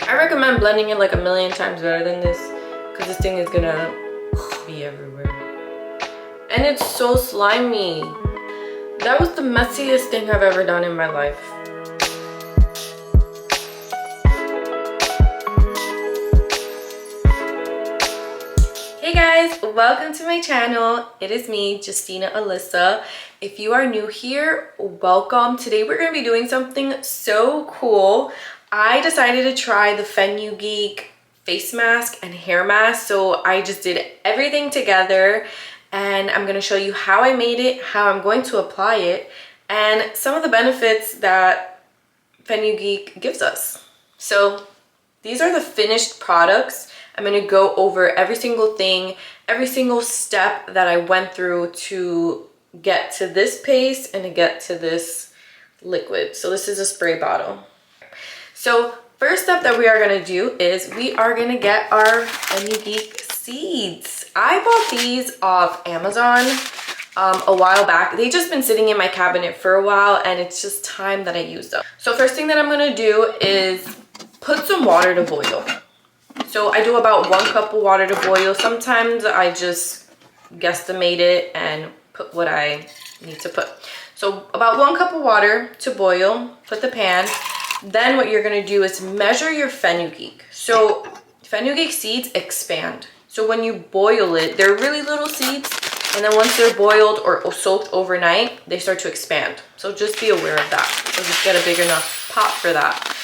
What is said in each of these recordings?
I recommend blending it like a million times better than this because this thing is gonna be everywhere. And it's so slimy. That was the messiest thing I've ever done in my life. Hey guys, welcome to my channel. It is me, Justina Alyssa. If you are new here, welcome. Today we're going to be doing something so cool. I decided to try the Fenugreek face mask and hair mask, so I just did everything together and I'm going to show you how I made it, how I'm going to apply it, and some of the benefits that Fenugreek gives us. So these are the finished products. I'm going to go over every single thing, every single step that I went through to get to this paste and to get to this liquid. So this is a spray bottle. So first step that we are going to do is we are going to get our Fenugreek seeds. I bought these off Amazon a while back. They've just been sitting in my cabinet for a while and it's just time that I use them. So first thing that I'm going to do is put some water to boil. So I do about 1 cup of water to boil. Sometimes I just guesstimate it and put what I need to put. So about 1 cup of water to boil, put the pan. Then what you're gonna do is measure your Fenugreek. So Fenugreek seeds expand. So when you boil it, they're really little seeds. And then once they're boiled or soaked overnight, they start to expand. So just be aware of that. So just get a big enough pot for that.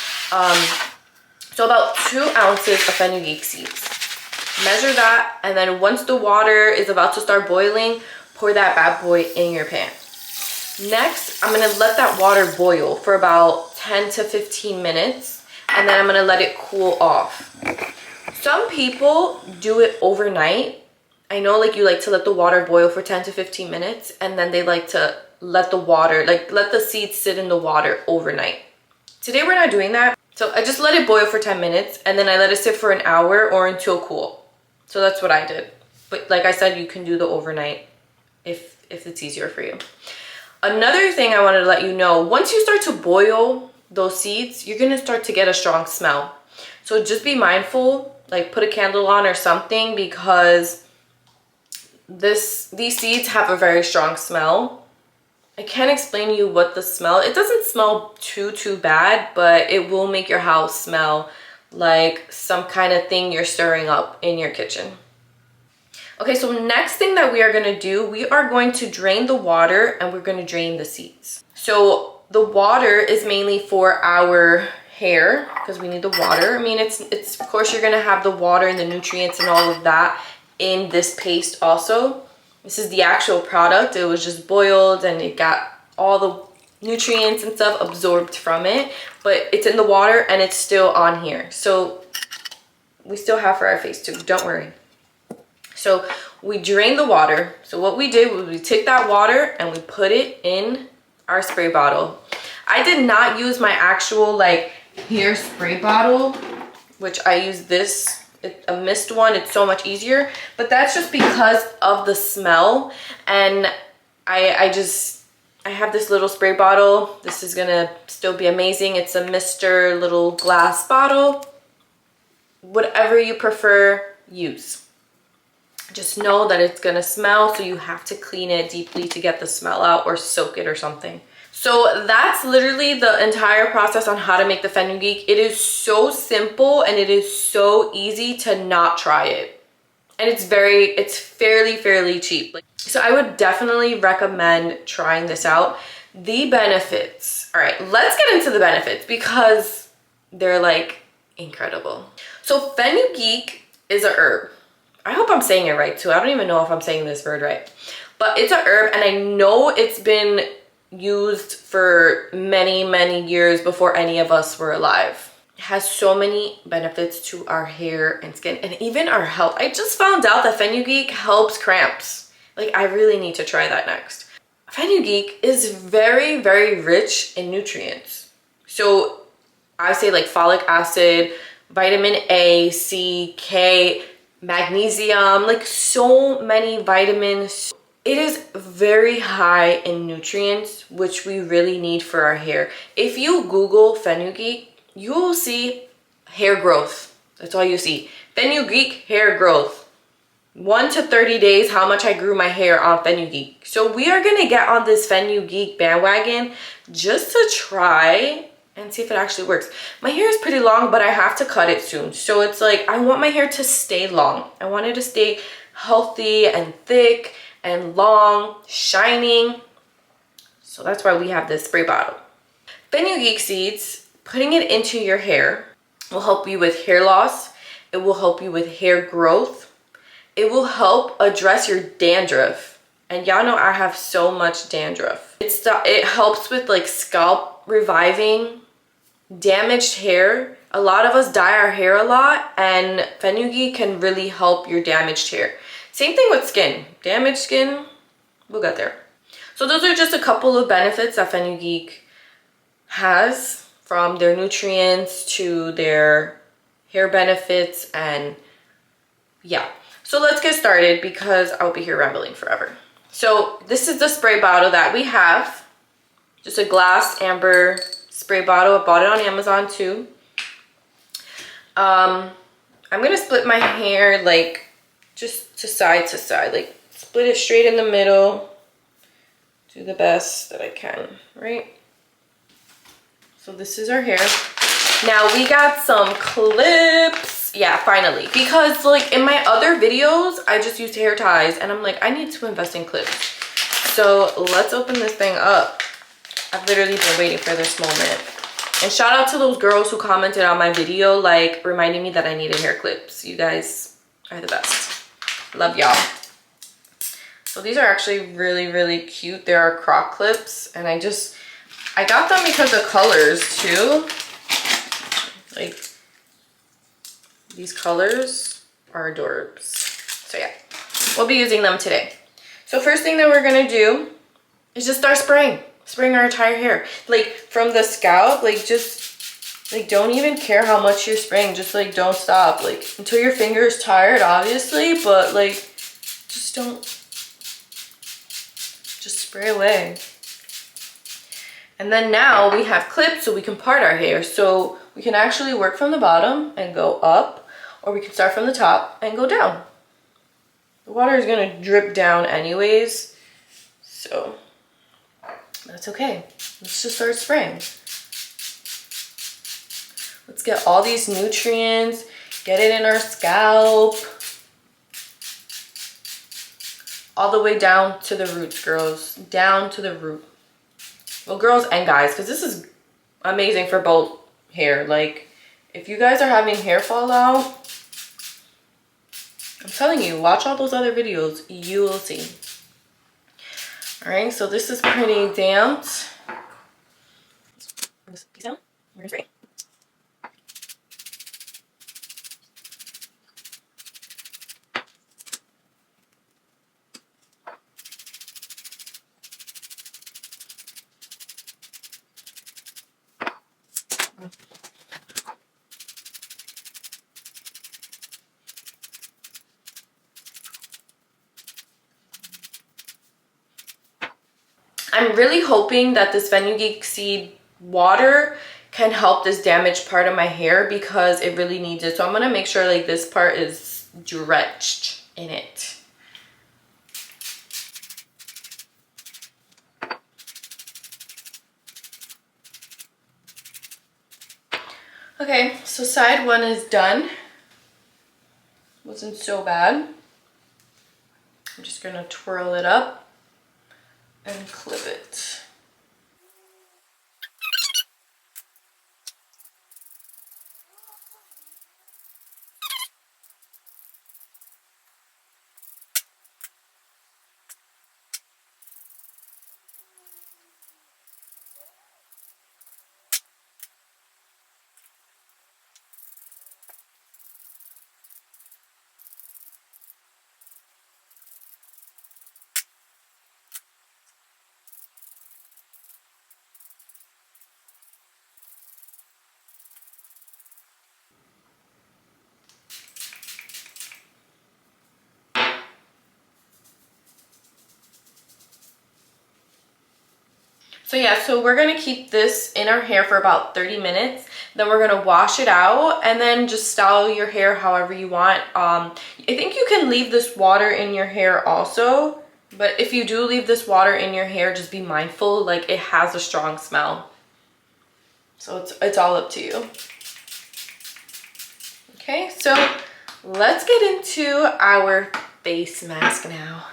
So about 2 ounces of Fenugreek seeds. Measure that, and then once the water is about to start boiling, pour that bad boy in your pan. Next, I'm gonna let that water boil for about 10 to 15 minutes, and then I'm gonna let it cool off. Some people do it overnight. I know like you like to let the water boil for 10 to 15 minutes, and then they like to let the water, like let the seeds sit in the water overnight. Today we're not doing that. So I just let it boil for 10 minutes and then I let it sit for an hour or until cool. So that's what I did. But like I said, you can do the overnight if it's easier for you. Another thing I wanted to let you know, once you start to boil those seeds, you're gonna start to get a strong smell. So just be mindful, like put a candle on or something, because these seeds have a very strong smell. I can't explain to you what the smell, it doesn't smell too bad, but it will make your house smell like some kind of thing you're stirring up in your kitchen. Okay, so next thing that we are going to do, we are going to drain the water and we're going to drain the seeds. So the water is mainly for our hair because we need the water. I mean, it's of course you're going to have the water and the nutrients and all of that in this paste also. This is the actual product. It was just boiled and it got all the nutrients and stuff absorbed from it, but it's in the water and it's still on here. So we still have for our face too, don't worry. So we drained the water. So what we did was we took that water and we put it in our spray bottle. I did not use my actual like hair spray bottle, which I use this. A mist one, it's so much easier, but that's just because of the smell. And I have this little spray bottle. This is gonna still be amazing. It's a Mr. little glass bottle. Whatever you prefer, use. Just know that it's gonna smell, so you have to clean it deeply to get the smell out or soak it or something. So that's literally the entire process on how to make the Fenugreek. It is so simple and it is so easy to not try it. And it's fairly cheap. So I would definitely recommend trying this out. The benefits. All right, let's get into the benefits because they're like incredible. So Fenugreek is a herb. I hope I'm saying it right too. I don't even know if I'm saying this word right. But it's a herb and I know it's been used for many years before any of us were alive. It has so many benefits to our hair and skin and even our health. I just found out that Fenugreek helps cramps. Like I really need to try that next. Fenugreek is very rich in nutrients. So I say like folic acid, vitamin A, C, K, magnesium, like so many vitamins. It is very high in nutrients, which we really need for our hair. If you Google Fenugreek, you will see hair growth. That's all you see. Fenugreek hair growth. 1 to 30 days, how much I grew my hair on Fenugreek. So we are gonna get on this Fenugreek bandwagon just to try and see if it actually works. My hair is pretty long, but I have to cut it soon. So it's like, I want my hair to stay long. I want it to stay healthy and thick and long, shining. So that's why we have this spray bottle. Fenugreek seeds, putting it into your hair will help you with hair loss. It will help you with hair growth. It will help address your dandruff. And y'all know I have so much dandruff. It helps with like scalp reviving, damaged hair. A lot of us dye our hair a lot, and Fenugreek can really help your damaged hair. Same thing with skin. Damaged skin, we'll get there. So those are just a couple of benefits that Fenugreek has, from their nutrients to their hair benefits, and yeah. So let's get started because I'll be here rambling forever. So this is the spray bottle that we have. Just a glass amber spray bottle. I bought it on Amazon too. I'm gonna split my hair like just to side, like split it straight in the middle. Do the best that I can, right? So this is our hair. Now we got some clips. Yeah, finally. Because like in my other videos, I just used hair ties and I'm like, I need to invest in clips. So let's open this thing up. I've literally been waiting for this moment. And shout out to those girls who commented on my video, like reminding me that I needed hair clips. You guys are the best. Love y'all. So these are actually really, really cute. They are croc clips, and I got them because of colors too. Like, these colors are adorbs. So yeah, we'll be using them today. So first thing that we're gonna do is just start spraying our entire hair. Like from the scalp, like just, like don't even care how much you're spraying. Just like don't stop, like until your finger is tired, obviously, but like just don't, just spray away. And then now we have clips so we can part our hair. So we can actually work from the bottom and go up, or we can start from the top and go down. The water is gonna drip down anyways, so that's okay. Let's just start spraying. Let's get all these nutrients, get it in our scalp. All the way down to the roots, girls. Down to the root. Well, girls and guys, because this is amazing for both hair. Like, if you guys are having hair fall out, I'm telling you, watch all those other videos. You will see. All right, so this is pretty damped. We're gonna spray. I'm really hoping that this Fenugreek seed water can help this damaged part of my hair because it really needs it. So I'm gonna make sure like this part is drenched in it. Okay, so side one is done. Wasn't so bad. I'm just gonna twirl it up and clip it. So yeah, so we're gonna keep this in our hair for about 30 minutes. Then we're gonna wash it out and then just style your hair however you want. I think you can leave this water in your hair also, but if you do leave this water in your hair, just be mindful, like it has a strong smell. So it's all up to you. Okay, so let's get into our face mask now.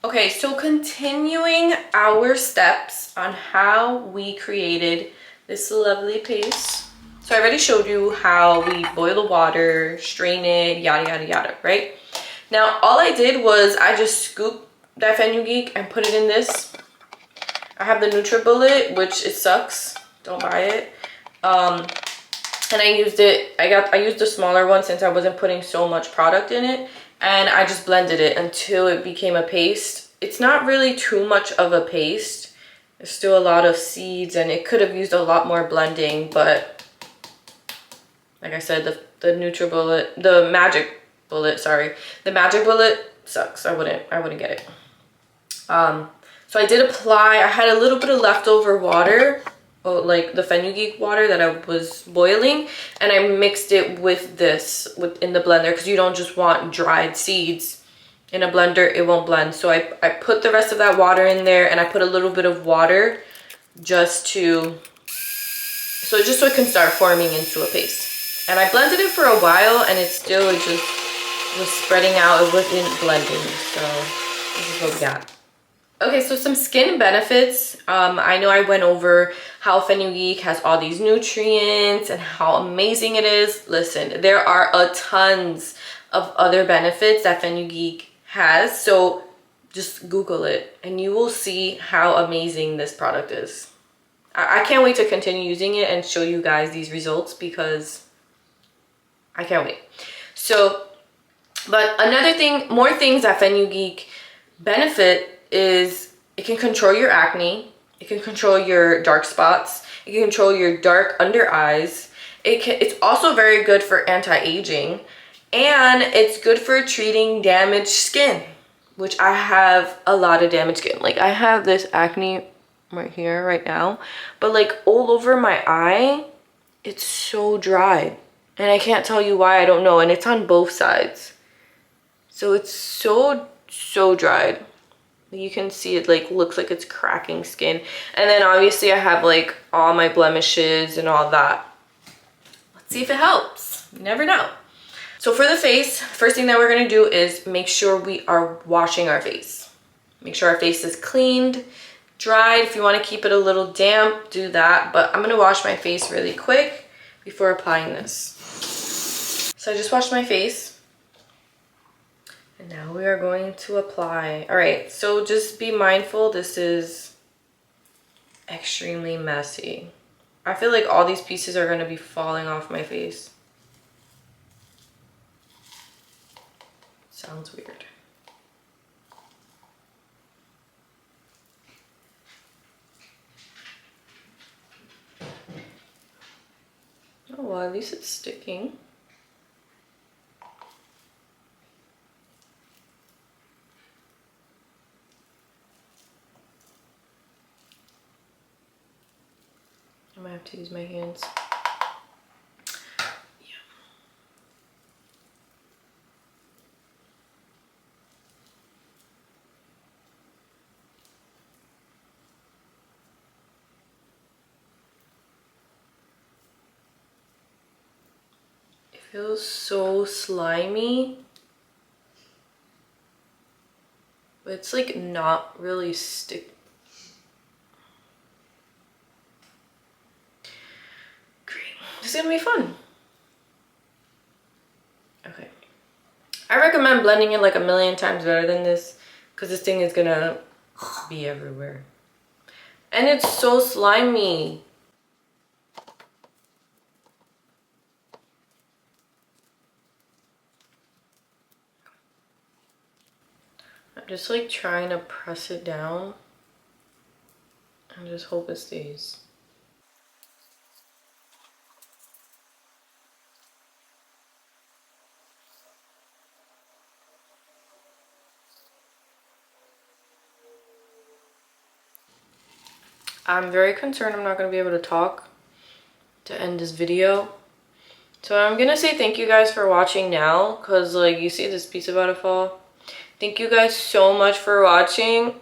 Okay, so continuing our steps on how we created this lovely paste. So I already showed you how we boil the water, strain it, yada, yada, yada, right? Now, all I did was I just scooped that Fenugreek and put it in this. I have the NutriBullet, which it sucks. Don't buy it. And I used it, I used the smaller one since I wasn't putting so much product in it. And I just blended it until it became a paste. It's not really too much of a paste. There's still a lot of seeds and it could have used a lot more blending, but like I said, the NutriBullet, the Magic Bullet, sorry. The Magic Bullet sucks. I wouldn't get it. So I did apply, I had a little bit of leftover water, like the Fenugreek water that I was boiling, and I mixed it with this in the blender because you don't just want dried seeds in a blender, it won't blend. So I put the rest of that water in there and I put a little bit of water just so it can start forming into a paste. And I blended it for a while and it just was spreading out, it wasn't blending. So this is what we got. Okay, so some skin benefits. I know I went over how Fenugreek has all these nutrients and how amazing it is. Listen, there are a tons of other benefits that Fenugreek has. So just Google it and you will see how amazing this product is. I can't wait to continue using it and show you guys these results because I can't wait. So, but another thing, more things that Fenugreek benefit is it can control your acne, it can control your dark spots, it can control your dark under eyes. It's also very good for anti-aging, and it's good for treating damaged skin, which I have a lot of damaged skin. Like I have this acne right here right now, but like all over my eye, it's so dry. And I can't tell you why, I don't know. And it's on both sides. So it's so dried. You can see it like looks like it's cracking skin. And then obviously I have like all my blemishes and all that. Let's see if it helps. You never know. So for the face, first thing that we're gonna do is make sure we are washing our face. Make sure our face is cleaned, dried. If you wanna keep it a little damp, do that. But I'm gonna wash my face really quick before applying this. So I just washed my face. And now we are going to apply. All right, so just be mindful, this is extremely messy. I feel like all these pieces are gonna be falling off my face. Sounds weird. Oh, well, at least it's sticking. I might have to use my hands. Yeah. It feels so slimy, but it's like not really stick. It's gonna be fun. Okay. I recommend blending it like a million times better than this because this thing is gonna be everywhere. And it's so slimy. I'm just like trying to press it down and just hope it stays. I'm very concerned I'm not going to be able to talk to end this video. So I'm gonna say thank you guys for watching now, because like you see this piece about to fall. Thank you guys so much for watching.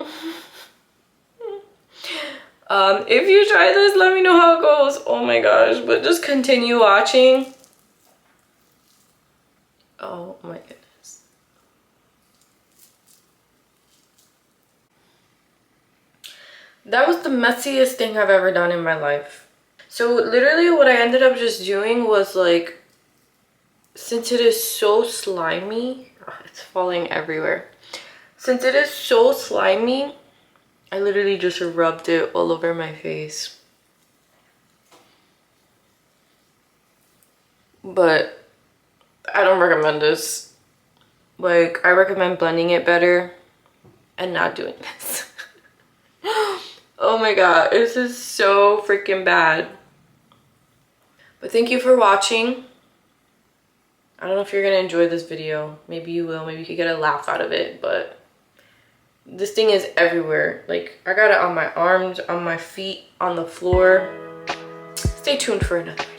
If you try this, let me know how it goes. Oh my gosh, but just continue watching. Oh my goodness. That was the messiest thing I've ever done in my life. So literally what I ended up just doing was like, since it is so slimy, it's falling everywhere. Since it is so slimy, I literally just rubbed it all over my face. But I don't recommend this. Like, I recommend blending it better and not doing this. Oh my god, this is so freaking bad. But thank you for watching. I don't know if you're gonna enjoy this video. Maybe you will. Maybe you could get a laugh out of it, but this thing is everywhere. Like, I got it on my arms, on my feet, on the floor. Stay tuned for another video.